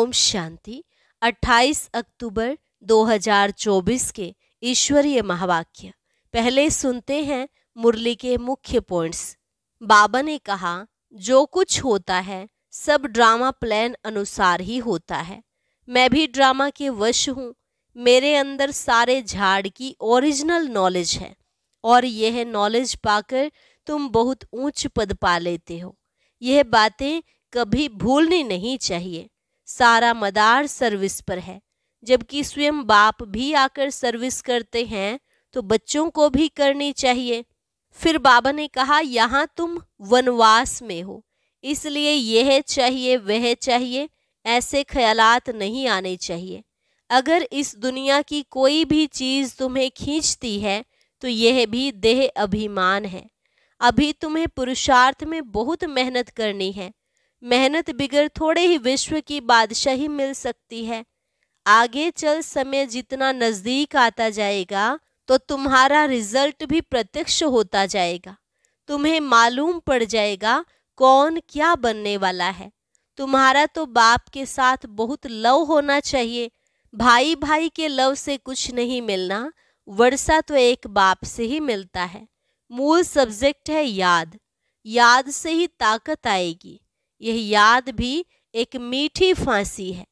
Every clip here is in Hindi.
ओम शांति। 28 अक्टूबर 2024 के ईश्वरीय महावाक्य। पहले सुनते हैं मुरली के मुख्य पॉइंट्स। बाबा ने कहा, जो कुछ होता है सब ड्रामा प्लान अनुसार ही होता है। मैं भी ड्रामा के वश हूँ। मेरे अंदर सारे झाड़ की ओरिजिनल नॉलेज है और यह नॉलेज पाकर तुम बहुत ऊंच पद पा लेते हो। यह बातें कभी भूलनी नहीं चाहिए। सारा मदार सर्विस पर है। जबकि स्वयं बाप भी आकर सर्विस करते हैं तो बच्चों को भी करनी चाहिए। फिर बाबा ने कहा, यहाँ तुम वनवास में हो, इसलिए यह चाहिए वह चाहिए ऐसे ख्यालात नहीं आने चाहिए। अगर इस दुनिया की कोई भी चीज़ तुम्हें खींचती है तो यह भी देह अभिमान है। अभी तुम्हें पुरुषार्थ में बहुत मेहनत करनी है। मेहनत बिगर थोड़े ही विश्व की बादशाही मिल सकती है। आगे चल समय जितना नज़दीक आता जाएगा तो तुम्हारा रिजल्ट भी प्रत्यक्ष होता जाएगा। तुम्हें मालूम पड़ जाएगा कौन क्या बनने वाला है। तुम्हारा तो बाप के साथ बहुत लव होना चाहिए। भाई भाई के लव से कुछ नहीं मिलना, वर्षा तो एक बाप से ही मिलता है। मूल सब्जेक्ट है याद। याद से ही ताकत आएगी। यह याद भी एक मीठी फांसी है।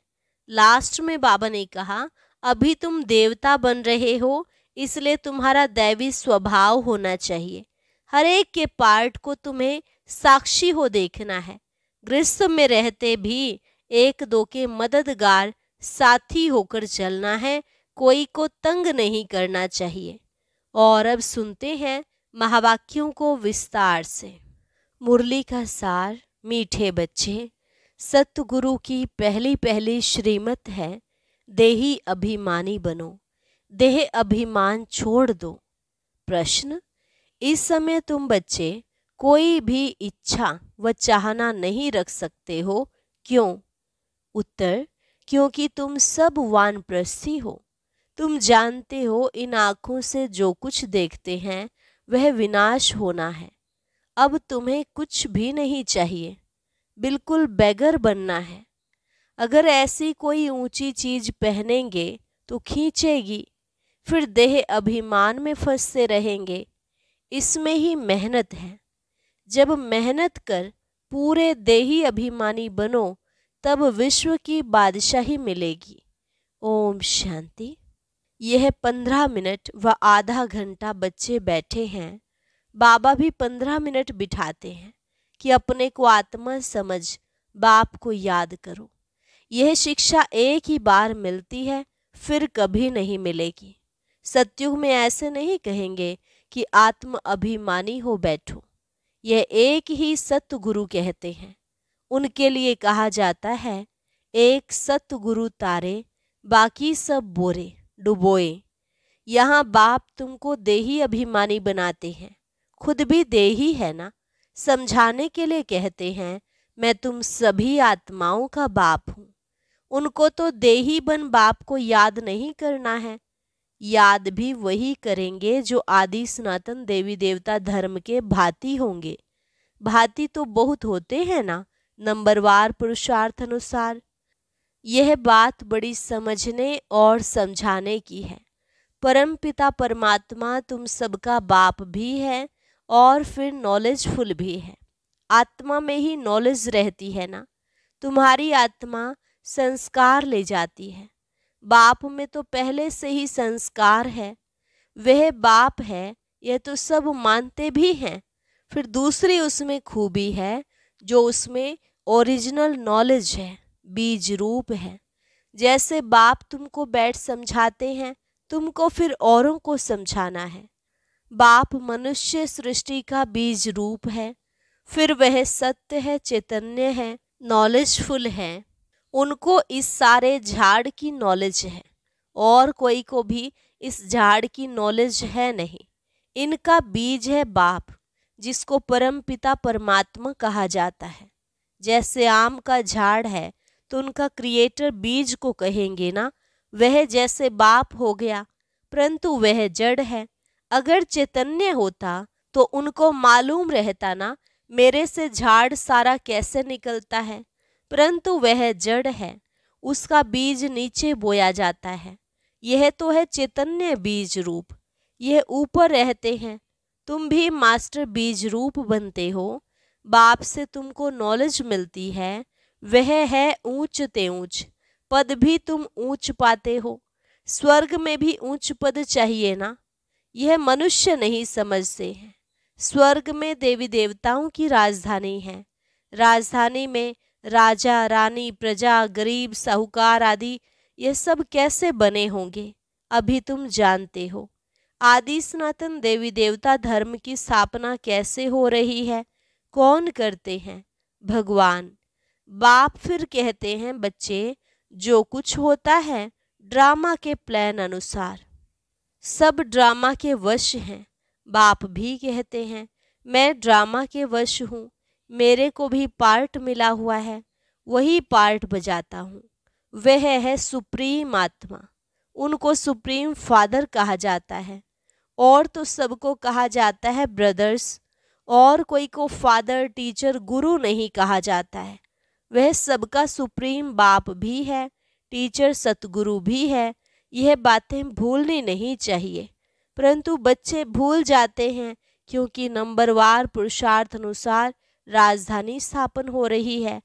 लास्ट में बाबा ने कहा, अभी तुम देवता बन रहे हो, इसलिए तुम्हारा दैवी स्वभाव होना चाहिए। हर एक के पार्ट को तुम्हें साक्षी हो देखना है। गृहस्थ में रहते भी एक दो के मददगार साथी होकर चलना है। कोई को तंग नहीं करना चाहिए। और अब सुनते हैं महावाक्यों को विस्तार से। मुरली का सार। मीठे बच्चे, सतगुरु की पहली पहली श्रीमत है, देही अभिमानी बनो, देह अभिमान छोड़ दो। प्रश्न, इस समय तुम बच्चे कोई भी इच्छा व चाहना नहीं रख सकते हो, क्यों? उत्तर, क्योंकि तुम सब वानप्रस्थी हो। तुम जानते हो इन आँखों से जो कुछ देखते हैं वह विनाश होना है। अब तुम्हें कुछ भी नहीं चाहिए, बिल्कुल बेगर बनना है। अगर ऐसी कोई ऊंची चीज पहनेंगे तो खींचेगी, फिर देह अभिमान में फंसते रहेंगे। इसमें ही मेहनत है। जब मेहनत कर पूरे देही अभिमानी बनो तब विश्व की बादशाही मिलेगी। ओम शांति। यह 15 मिनट व आधा घंटा बच्चे बैठे हैं। बाबा भी 15 मिनट बिठाते हैं कि अपने को आत्मा समझ बाप को याद करो। यह शिक्षा एक ही बार मिलती है, फिर कभी नहीं मिलेगी। सतयुग में ऐसे नहीं कहेंगे कि आत्म अभिमानी हो बैठो। यह एक ही सतगुरु कहते हैं। उनके लिए कहा जाता है, एक सतगुरु तारे, बाकी सब बोरे डुबोए। यहाँ बाप तुमको देही अभिमानी बनाते हैं। खुद भी देही है ना। समझाने के लिए कहते हैं, मैं तुम सभी आत्माओं का बाप हूँ। उनको तो देही बन बाप को याद नहीं करना है। याद भी वही करेंगे जो आदि सनातन देवी देवता धर्म के भांति होंगे। भांति तो बहुत होते हैं ना, नंबरवार पुरुषार्थ अनुसार। यह बात बड़ी समझने और समझाने की है। परमपिता परमात्मा तुम सबका बाप भी है और फिर नॉलेजफुल भी है। आत्मा में ही नॉलेज रहती है ना। तुम्हारी आत्मा संस्कार ले जाती है। बाप में तो पहले से ही संस्कार है। वह बाप है, यह तो सब मानते भी हैं। फिर दूसरी उसमें खूबी है जो उसमें ओरिजिनल नॉलेज है, बीज रूप है। जैसे बाप तुमको बैठ समझाते हैं, तुमको फिर औरों को समझाना है। बाप मनुष्य सृष्टि का बीज रूप है। फिर वह सत्य है, चैतन्य है, नॉलेजफुल है। उनको इस सारे झाड़ की नॉलेज है और कोई को भी इस झाड़ की नॉलेज है नहीं। इनका बीज है बाप, जिसको परम पिता परमात्मा कहा जाता है। जैसे आम का झाड़ है तो उनका क्रिएटर बीज को कहेंगे ना। वह जैसे बाप हो गया, परंतु वह जड़ है। अगर चैतन्य होता तो उनको मालूम रहता ना मेरे से झाड़ सारा कैसे निकलता है, परंतु वह जड़ है। उसका बीज नीचे बोया जाता है। यह तो है चैतन्य बीज रूप, यह ऊपर रहते हैं। तुम भी मास्टर बीज रूप बनते हो। बाप से तुमको नॉलेज मिलती है, वह है ऊंच ते ऊंच। पद भी तुम ऊंच पाते हो। स्वर्ग में भी ऊंच पद चाहिए ना, यह मनुष्य नहीं समझते हैं। स्वर्ग में देवी देवताओं की राजधानी है। राजधानी में राजा रानी प्रजा गरीब साहूकार आदि ये सब कैसे बने होंगे, अभी तुम जानते हो। आदि सनातन देवी देवता धर्म की स्थापना कैसे हो रही है, कौन करते हैं? भगवान। बाप फिर कहते हैं, बच्चे जो कुछ होता है ड्रामा के प्लान अनुसार, सब ड्रामा के वश हैं। बाप भी कहते हैं, मैं ड्रामा के वश हूँ, मेरे को भी पार्ट मिला हुआ है, वही पार्ट बजाता हूँ। वह है सुप्रीम आत्मा, उनको सुप्रीम फादर कहा जाता है। और तो सबको कहा जाता है ब्रदर्स, और कोई को फादर टीचर गुरु नहीं कहा जाता है। वह सबका सुप्रीम बाप भी है, टीचर सतगुरु भी है। यह बातें भूलनी नहीं चाहिए, परंतु बच्चे भूल जाते हैं क्योंकि नंबरवार पुरुषार्थ अनुसार राजधानी स्थापन हो रही है।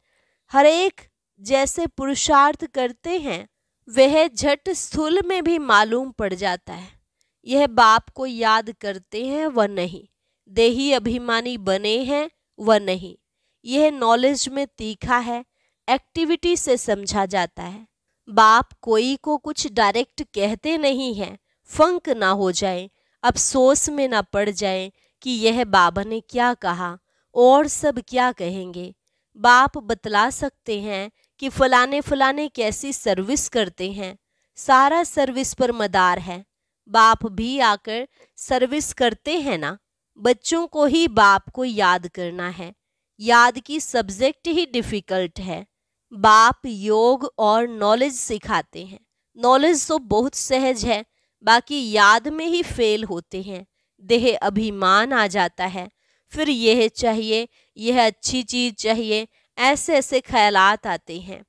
हर एक जैसे पुरुषार्थ करते हैं वह झट स्थूल में भी मालूम पड़ जाता है। यह बाप को याद करते हैं व नहीं, देही अभिमानी बने हैं व नहीं। यह नॉलेज में तीखा है, एक्टिविटी से समझा जाता है। बाप कोई को कुछ डायरेक्ट कहते नहीं हैं, फंक ना हो जाए, अफसोस में ना पड़ जाए कि यह बाबा ने क्या कहा और सब क्या कहेंगे। बाप बतला सकते हैं कि फलाने फलाने कैसी सर्विस करते हैं, सारा सर्विस पर मदार है। बाप भी आकर सर्विस करते हैं ना। बच्चों को ही बाप को याद करना है, याद की सब्जेक्ट ही डिफिकल्ट है। बाप योग और नॉलेज सिखाते हैं। नॉलेज तो बहुत सहज है, बाकी याद में ही फेल होते हैं। देह अभिमान आ जाता है, फिर यह चाहिए, यह अच्छी चीज चाहिए, ऐसे ऐसे ख्यालात आते हैं।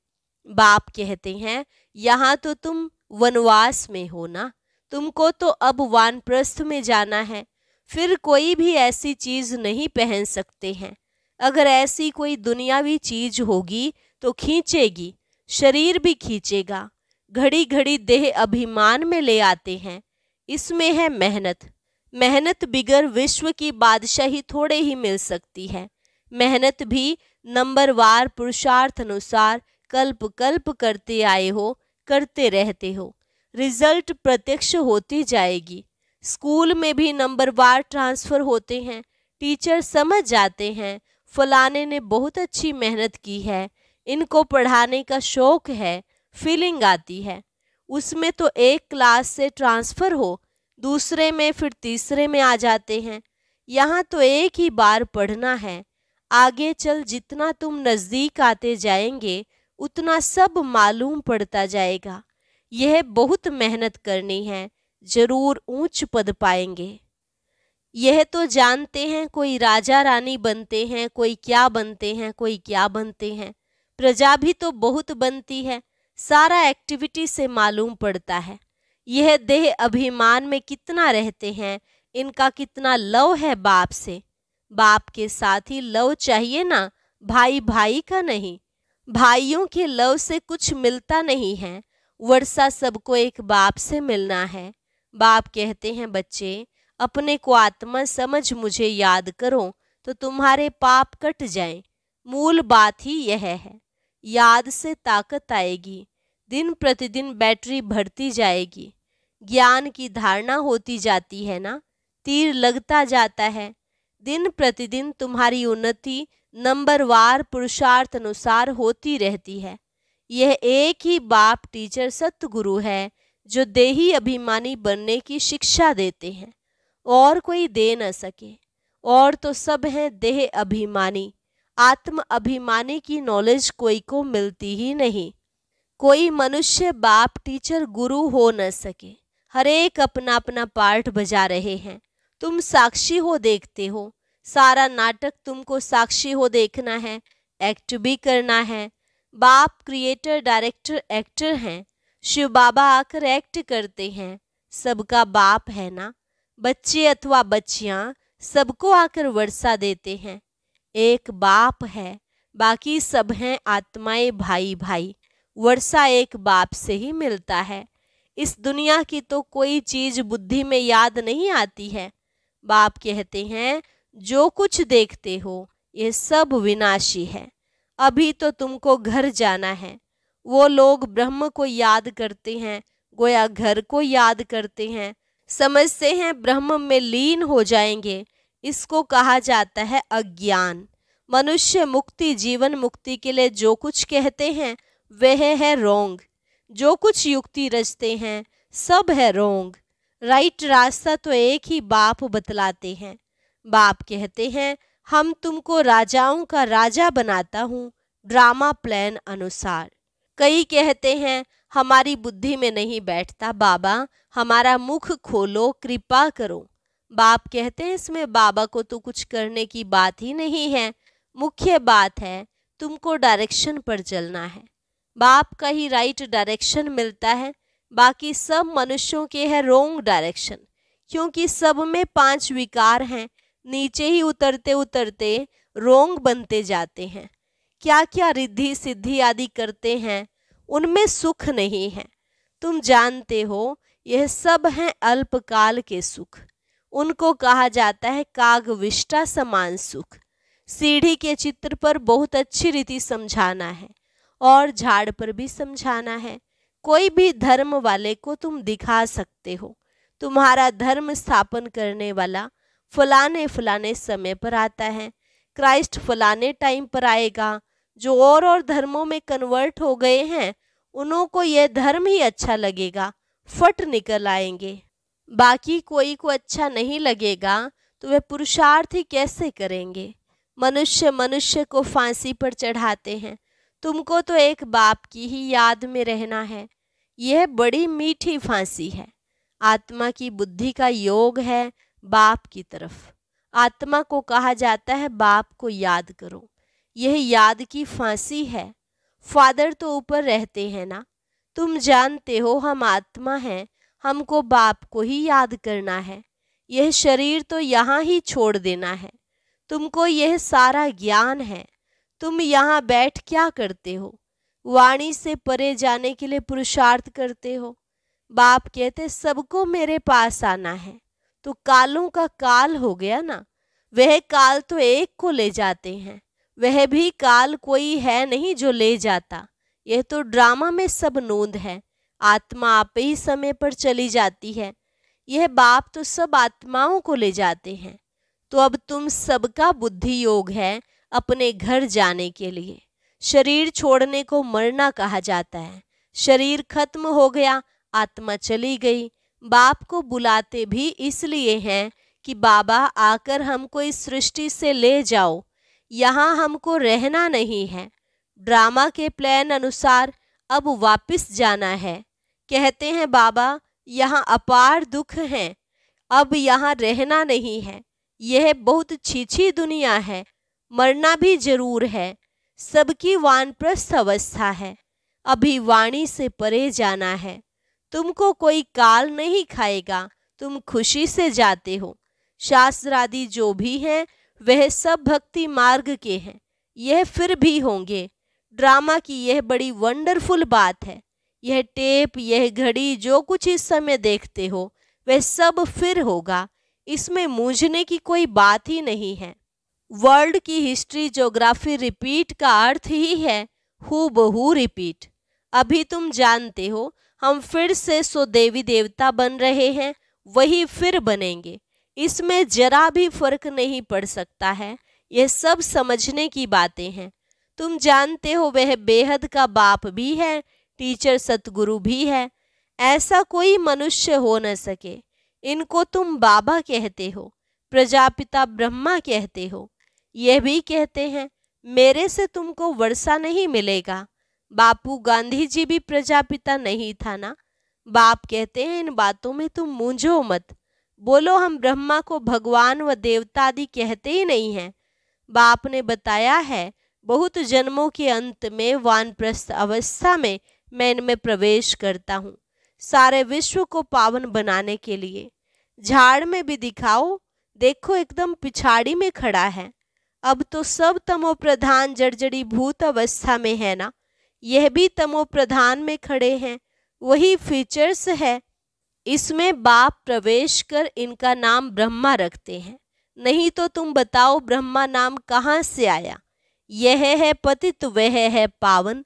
बाप कहते हैं, यहाँ तो तुम वनवास में हो ना, तुमको तो अब वानप्रस्थ में जाना है, फिर कोई भी ऐसी चीज नहीं पहन सकते हैं। अगर ऐसी कोई दुनियावी चीज होगी तो खींचेगी, शरीर भी खींचेगा। घड़ी घड़ी देह अभिमान में ले आते हैं। इसमें है मेहनत। मेहनत बिगर विश्व की बादशाही थोड़े ही मिल सकती है। मेहनत भी नंबरवार पुरुषार्थ अनुसार कल्प कल्प करते आए हो, करते रहते हो, रिजल्ट प्रत्यक्ष होती जाएगी। स्कूल में भी नंबरवार ट्रांसफर होते हैं। टीचर समझ जाते हैं फलाने ने बहुत अच्छी मेहनत की है, इनको पढ़ाने का शौक है, फीलिंग आती है। उसमें तो एक क्लास से ट्रांसफ़र हो, दूसरे में फिर तीसरे में आ जाते हैं। यहाँ तो एक ही बार पढ़ना है। आगे चल जितना तुम नज़दीक आते जाएंगे उतना सब मालूम पड़ता जाएगा। यह बहुत मेहनत करनी है, जरूर ऊंच पद पाएंगे। यह तो जानते हैं कोई राजा रानी बनते हैं, कोई क्या बनते हैं, कोई क्या बनते हैं। प्रजा भी तो बहुत बनती है, सारा एक्टिविटी से मालूम पड़ता है। यह देह अभिमान में कितना रहते हैं, इनका कितना लव है बाप से। बाप के साथ ही लव चाहिए ना, भाई भाई का नहीं। भाइयों के लव से कुछ मिलता नहीं है, वर्षा सबको एक बाप से मिलना है। बाप कहते हैं, बच्चे अपने को आत्मा समझ मुझे याद करो तो तुम्हारे पाप कट जाएं। मूल बात ही यह है। याद से ताकत आएगी, दिन प्रतिदिन बैटरी बढ़ती जाएगी, ज्ञान की धारणा होती जाती है ना, तीर लगता जाता है। दिन प्रतिदिन तुम्हारी उन्नति नंबरवार पुरुषार्थ अनुसार होती रहती है। यह एक ही बाप टीचर सतगुरु है जो देही अभिमानी बनने की शिक्षा देते हैं, और कोई दे न सके। और तो सब हैं देह अभिमानी, आत्म अभिमानी की नॉलेज कोई को मिलती ही नहीं। कोई मनुष्य बाप टीचर गुरु हो न सके। हर एक अपना अपना पार्ट बजा रहे हैं। तुम साक्षी हो, देखते हो, सारा नाटक तुमको साक्षी हो देखना है, एक्ट भी करना है। बाप क्रिएटर, डायरेक्टर, एक्टर हैं। शिव बाबा आकर एक्ट करते हैं। सबका बाप है ना। बच्चे अथवा बच्चियां सबको आकर वर्षा देते हैं। एक बाप है, बाकी सब हैं आत्माएं भाई भाई। वर्षा एक बाप से ही मिलता है। इस दुनिया की तो कोई चीज बुद्धि में याद नहीं आती है। बाप कहते हैं जो कुछ देखते हो ये सब विनाशी है। अभी तो तुमको घर जाना है। वो लोग ब्रह्म को याद करते हैं, गोया घर को याद करते हैं, समझते हैं ब्रह्म में लीन हो जाएंगे। इसको कहा जाता है अज्ञान। मनुष्य मुक्ति, जीवन मुक्ति के लिए जो कुछ कहते हैं वह है रोंग। जो कुछ युक्ति रचते हैं सब है रोंग। राइट रास्ता तो एक ही बाप बतलाते हैं। बाप कहते हैं हम तुमको राजाओं का राजा बनाता हूँ ड्रामा प्लान अनुसार। कई कहते हैं हमारी बुद्धि में नहीं बैठता, बाबा हमारा मुख खोलो, कृपा करो। बाप कहते हैं इसमें बाबा को तो कुछ करने की बात ही नहीं है। मुख्य बात है तुमको डायरेक्शन पर चलना है। बाप का ही राइट डायरेक्शन मिलता है, बाकी सब मनुष्यों के है रोंग डायरेक्शन। क्योंकि सब में 5 विकार हैं, नीचे ही उतरते उतरते रोंग बनते जाते हैं। क्या क्या रिद्धि सिद्धि आदि करते हैं उनमें सुख नहीं है। तुम जानते हो यह सब हैं अल्पकाल के सुख। उनको कहा जाता है कागविष्टा समान सुख। सीढ़ी के चित्र पर बहुत अच्छी रीति समझाना है और झाड़ पर भी समझाना है। कोई भी धर्म वाले को तुम दिखा सकते हो तुम्हारा धर्म स्थापन करने वाला फलाने फलाने समय पर आता है, क्राइस्ट फलाने टाइम पर आएगा। जो और धर्मों में कन्वर्ट हो गए हैं उन्हों को यह धर्म ही अच्छा लगेगा, फट निकल आएंगे। बाकी कोई को अच्छा नहीं लगेगा तो वे पुरुषार्थ ही कैसे करेंगे। मनुष्य मनुष्य को फांसी पर चढ़ाते हैं। तुमको तो एक बाप की ही याद में रहना है। यह बड़ी मीठी फांसी है। आत्मा की बुद्धि का योग है बाप की तरफ। आत्मा को कहा जाता है बाप को याद करो। यह याद की फांसी है। फादर तो ऊपर रहते हैं ना। तुम जानते हो हम आत्मा हैं, हमको बाप को ही याद करना है। यह शरीर तो यहाँ ही छोड़ देना है। तुमको यह सारा ज्ञान है। तुम यहाँ बैठ क्या करते हो? वाणी से परे जाने के लिए पुरुषार्थ करते हो। बाप कहते सबको मेरे पास आना है। तो कालों का काल हो गया ना। वह काल तो एक को ले जाते हैं, वह भी काल कोई है नहीं जो ले जाता। यह तो ड्रामा में सब नोंद है। आत्मा आप ही समय पर चली जाती है। यह बाप तो सब आत्माओं को ले जाते हैं। तो अब तुम सबका बुद्धि योग है अपने घर जाने के लिए। शरीर छोड़ने को मरना कहा जाता है। शरीर खत्म हो गया, आत्मा चली गई। बाप को बुलाते भी इसलिए हैं कि बाबा आकर हमको इस सृष्टि से ले जाओ, यहाँ हमको रहना नहीं है। ड्रामा के प्लान अनुसार अब वापस जाना है। कहते हैं बाबा यहाँ अपार दुख हैं, अब यहाँ रहना नहीं है। यह बहुत छीछी दुनिया है, मरना भी जरूर है। सबकी वानप्रस्थ अवस्था है। अभी वाणी से परे जाना है। तुमको कोई काल नहीं खाएगा, तुम खुशी से जाते हो। शास्त्र आदि जो भी हैं वह सब भक्ति मार्ग के हैं। यह फिर भी होंगे। ड्रामा की यह बड़ी वंडरफुल बात है। यह टेप, यह घड़ी, जो कुछ इस समय देखते हो वह सब फिर होगा। इसमें मूंझने की कोई बात ही नहीं है। वर्ल्ड की हिस्ट्री ज्योग्राफी रिपीट का अर्थ ही है हूबहू रिपीट। अभी तुम जानते हो हम फिर से सो देवी देवता बन रहे हैं, वही फिर बनेंगे। इसमें जरा भी फर्क नहीं पड़ सकता है। यह सब समझने की बातें हैं। तुम जानते हो वह बेहद का बाप भी है, टीचर सतगुरु भी है। ऐसा कोई मनुष्य हो न सके। इनको तुम बाबा कहते हो, प्रजापिता ब्रह्मा कहते हो। यह भी कहते हैं मेरे से तुमको वर्षा नहीं मिलेगा। बापू गांधी जी भी प्रजापिता नहीं था ना। बाप कहते हैं इन बातों में तुम मूंझो मत। बोलो हम ब्रह्मा को भगवान व देवता आदि कहते ही नहीं हैं। बाप ने बताया है बहुत जन्मों के अंत में वानप्रस्थ अवस्था में मैं इनमें प्रवेश करता हूँ, सारे विश्व को पावन बनाने के लिए। झाड़ में भी दिखाओ, देखो एकदम पिछाड़ी में खड़ा है। अब तो सब तमो प्रधान जर्जरी भूत अवस्था में है ना, यह भी तमो प्रधान में खड़े हैं, वही फीचर्स है। इसमें बाप प्रवेश कर इनका नाम ब्रह्मा रखते हैं। नहीं तो तुम बताओ ब्रह्मा नाम कहाँ से आया? यह है पतित, वह है पावन।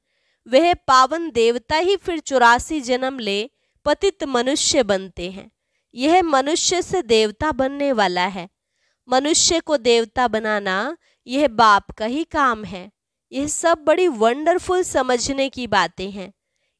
वह पावन देवता ही फिर 84 जन्म ले पतित मनुष्य बनते हैं। यह मनुष्य से देवता बनने वाला है। मनुष्य को देवता बनाना यह बाप का ही काम है। यह सब बड़ी वंडरफुल समझने की बातें हैं।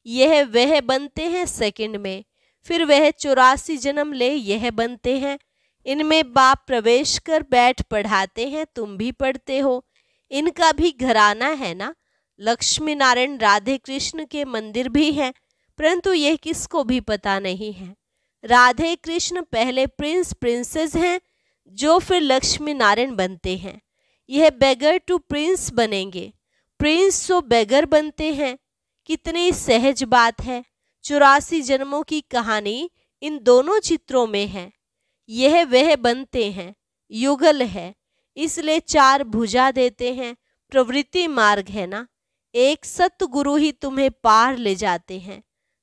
यह वह बनते हैं सेकंड में, फिर वह 84 जन्म ले यह बनते हैं। इनमें बाप प्रवेश कर बैठ पढ़ाते हैं, तुम भी पढ़ते हो। इनका भी घराना है ना, लक्ष्मी नारायण राधे कृष्ण के मंदिर भी हैं, परंतु यह किसको भी पता नहीं है। राधे कृष्ण पहले प्रिंस प्रिंसेस हैं, जो फिर लक्ष्मी नारायण बनते हैं। यह बेगर टू प्रिंस बनेंगे, प्रिंस तो बेगर बनते हैं। कितनी सहज बात है। 84 जन्मों की कहानी इन दोनों चित्रों में है। यह वह बनते हैं, युगल है, इसलिए 4 भुजा देते हैं। प्रवृत्ति मार्ग है ना, एक सतगुरु ही तुम्हें पार ले जाते हैं।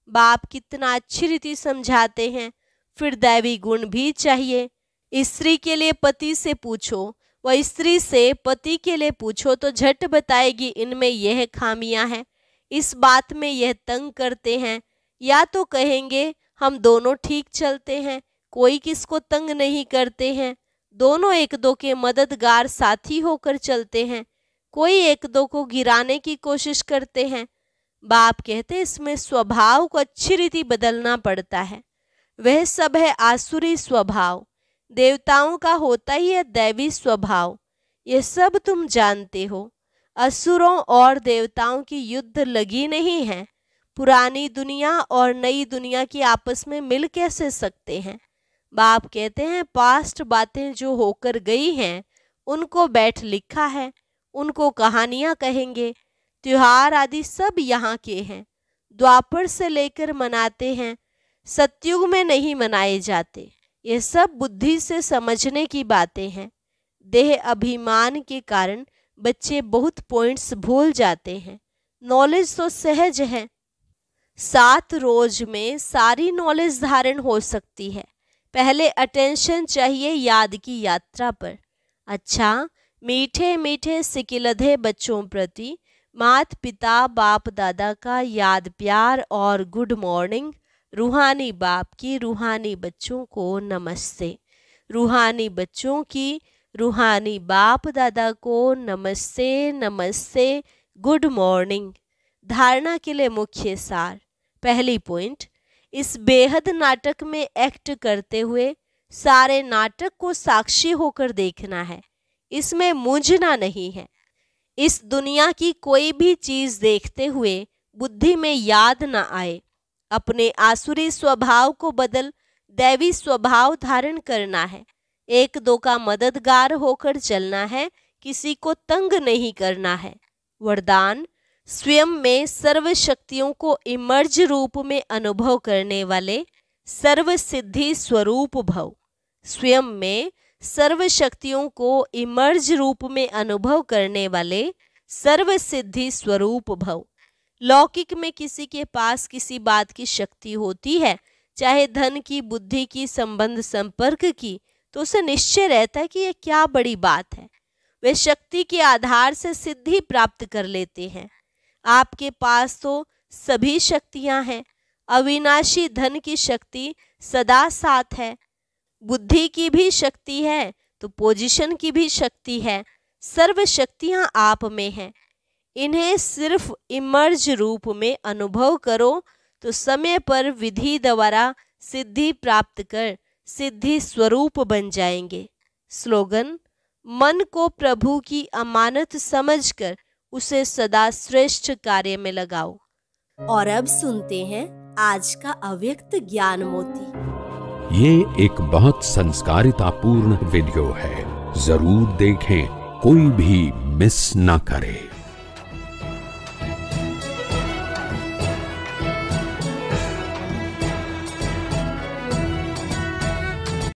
बाप कितना अच्छी रीति समझाते हैं। फिर दैवी गुण भी चाहिए। स्त्री के लिए पति से पूछो व स्त्री से पति के लिए पूछो तो झट बताएगी इनमें यह खामियां हैं, इस बात में यह तंग करते हैं। या तो कहेंगे हम दोनों ठीक चलते हैं, कोई किसको तंग नहीं करते हैं, दोनों एक दो के मददगार साथी होकर चलते हैं, कोई एक दो को गिराने की कोशिश करते हैं। बाप कहते इसमें स्वभाव को अच्छी रीति बदलना पड़ता है। वह सब है आसुरी स्वभाव, देवताओं का होता ही है दैवी स्वभाव। यह सब तुम जानते हो। असुरों और देवताओं की युद्ध लगी नहीं है। पुरानी दुनिया और नई दुनिया की आपस में मिल कैसे सकते हैं? बाप कहते हैं पास्ट बातें जो होकर गई हैं उनको बैठ लिखा है, उनको कहानियां कहेंगे। त्योहार आदि सब यहाँ के हैं, द्वापर से लेकर मनाते हैं, सतयुग में नहीं मनाए जाते। ये सब बुद्धि से समझने की बातें हैं। देह अभिमान के कारण बच्चे बहुत पॉइंट्स भूल जाते हैं। नॉलेज तो सहज है, 7 रोज में सारी नॉलेज धारण हो सकती है। पहले अटेंशन चाहिए याद की यात्रा पर। अच्छा, मीठे मीठे सिकिलधे बच्चों प्रति माता पिता बाप दादा का याद प्यार और गुड मॉर्निंग। रूहानी बाप की रूहानी बच्चों को नमस्ते। रूहानी बच्चों की रूहानी बाप दादा को नमस्ते नमस्ते, गुड मॉर्निंग। धारणा के लिए मुख्य सार। पहली पॉइंट, इस बेहद नाटक में एक्ट करते हुए सारे नाटक को साक्षी होकर देखना है, इसमें मूंझना नहीं है। इस दुनिया की कोई भी चीज देखते हुए बुद्धि में याद न आए। अपने आसुरी स्वभाव को बदल दैवी स्वभाव धारण करना है। एक दो का मददगार होकर चलना है, किसी को तंग नहीं करना है। वरदान, स्वयं में सर्व शक्तियों को इमर्ज रूप में अनुभव करने वाले सर्व सिद्धि स्वरूप भव। स्वयं में सर्व शक्तियों को इमर्ज रूप में अनुभव करने वाले सर्व सिद्धि स्वरूप भव। लौकिक में किसी के पास किसी बात की शक्ति होती है, चाहे धन की, बुद्धि की, संबंध संपर्क की, तो उसे निश्चय रहता है कि यह क्या बड़ी बात है। वे शक्ति के आधार से सिद्धि प्राप्त कर लेते हैं। आपके पास तो सभी शक्तियां हैं। अविनाशी धन की शक्ति सदा साथ है, बुद्धि की भी शक्ति है तो पोजीशन की भी शक्ति है। सर्व शक्तियां आप में हैं। इन्हें सिर्फ इमर्ज रूप में अनुभव करो तो समय पर विधि द्वारा सिद्धि प्राप्त कर सिद्धि स्वरूप बन जाएंगे। स्लोगन, मन को प्रभु की अमानत समझकर उसे सदा श्रेष्ठ कार्य में लगाओ। और अब सुनते हैं आज का अव्यक्त ज्ञान मोती। ये एक बहुत संस्कारितापूर्ण वीडियो है, जरूर देखें, कोई भी मिस ना करे।